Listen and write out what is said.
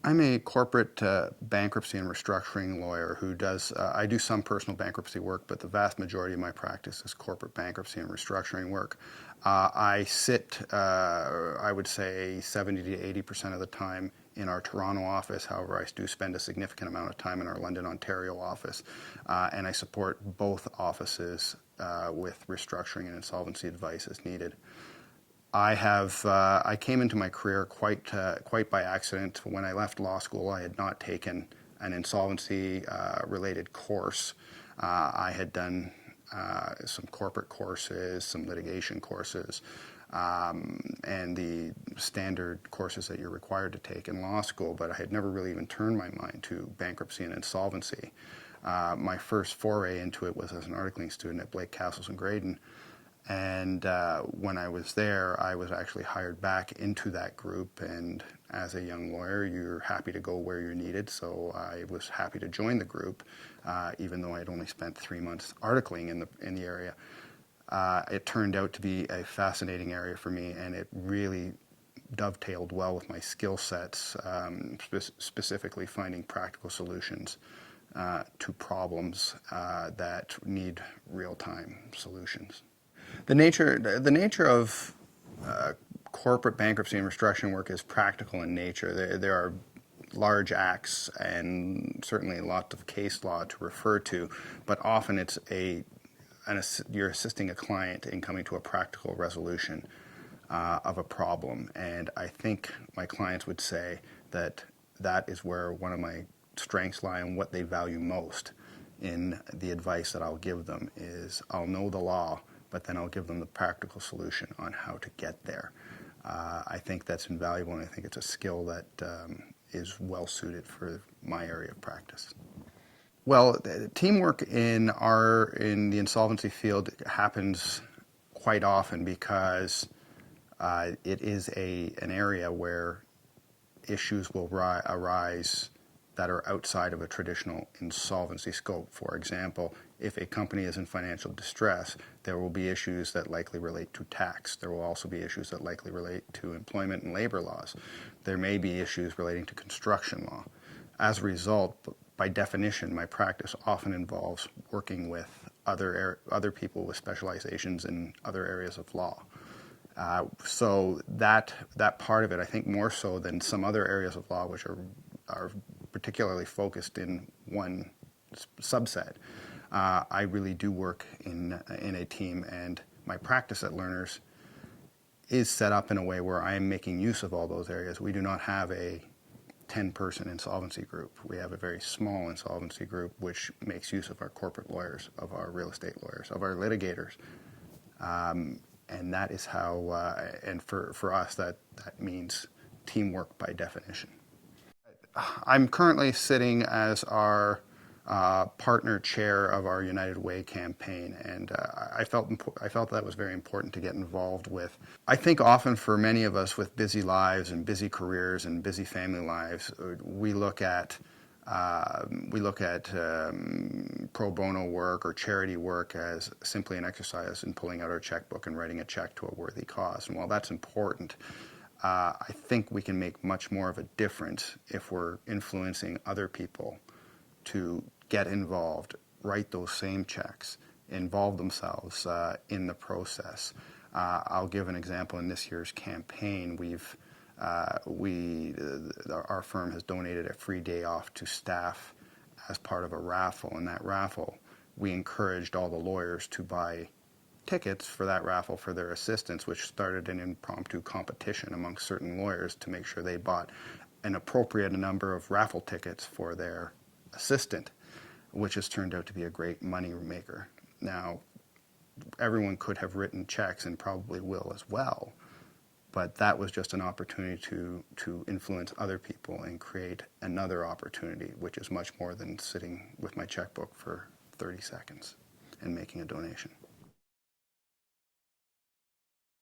I'm a corporate bankruptcy and restructuring lawyer who does, I do some personal bankruptcy work, but the vast majority of my practice is corporate bankruptcy and restructuring work. I sit, I would say, 70 to 80% of the time in our Toronto office. However, I do spend a significant amount of time in our London, Ontario office, and I support both offices with restructuring and insolvency advice as needed. I came into my career quite by accident. When I left law school, I had not taken an insolvency related course. I had done some corporate courses, some litigation courses, and the standard courses that you're required to take in law school, but I had never really even turned my mind to bankruptcy and insolvency. My first foray into it was as an articling student at Blake, Castles and Graydon. And when I was there, I was actually hired back into that group. And as a young lawyer, you're happy to go where you're needed. So I was happy to join the group, even though I'd only spent 3 months articling in the area. It turned out to be a fascinating area for me, and it really dovetailed well with my skill sets, specifically finding practical solutions to problems that need real-time solutions. The nature of corporate bankruptcy and restructuring work is practical in nature. There are large acts and certainly lots of case law to refer to, but often it's you're assisting a client in coming to a practical resolution of a problem. And I think my clients would say that that is where one of my strengths lie and what they value most in the advice that I'll give them is I'll know the law, but then I'll give them the practical solution on how to get there. I think that's invaluable, and I think it's a skill that is well suited for my area of practice. Well, teamwork in the insolvency field happens quite often because it is an area where issues will arise that are outside of a traditional insolvency scope. For example, if a company is in financial distress, there will be issues that likely relate to tax. There will also be issues that likely relate to employment and labor laws. There may be issues relating to construction law. As a result, by definition, my practice often involves working with other people with specializations in other areas of law. So that part of it, I think more so than some other areas of law which are particularly focused in one subset. I really do work in a team, and my practice at Lerners is set up in a way where I am making use of all those areas. We do not have a 10-person insolvency group. We have a very small insolvency group which makes use of our corporate lawyers, of our real estate lawyers, of our litigators. And that is how, and for us, that means teamwork by definition. I'm currently sitting as our partner chair of our United Way campaign, and I felt that was very important to get involved with. I think often for many of us with busy lives and busy careers and busy family lives, we look at pro bono work or charity work as simply an exercise in pulling out our checkbook and writing a check to a worthy cause. And while that's important, I think we can make much more of a difference if we're influencing other people to get involved, write those same checks, involve themselves in the process. I'll give an example. In this year's campaign, our firm has donated a free day off to staff as part of a raffle. In that raffle, we encouraged all the lawyers to buy tickets for that raffle for their assistants, which started an impromptu competition amongst certain lawyers to make sure they bought an appropriate number of raffle tickets for their assistant, which has turned out to be a great money maker. Now, everyone could have written checks and probably will as well, but that was just an opportunity to influence other people and create another opportunity, which is much more than sitting with my checkbook for 30 seconds and making a donation.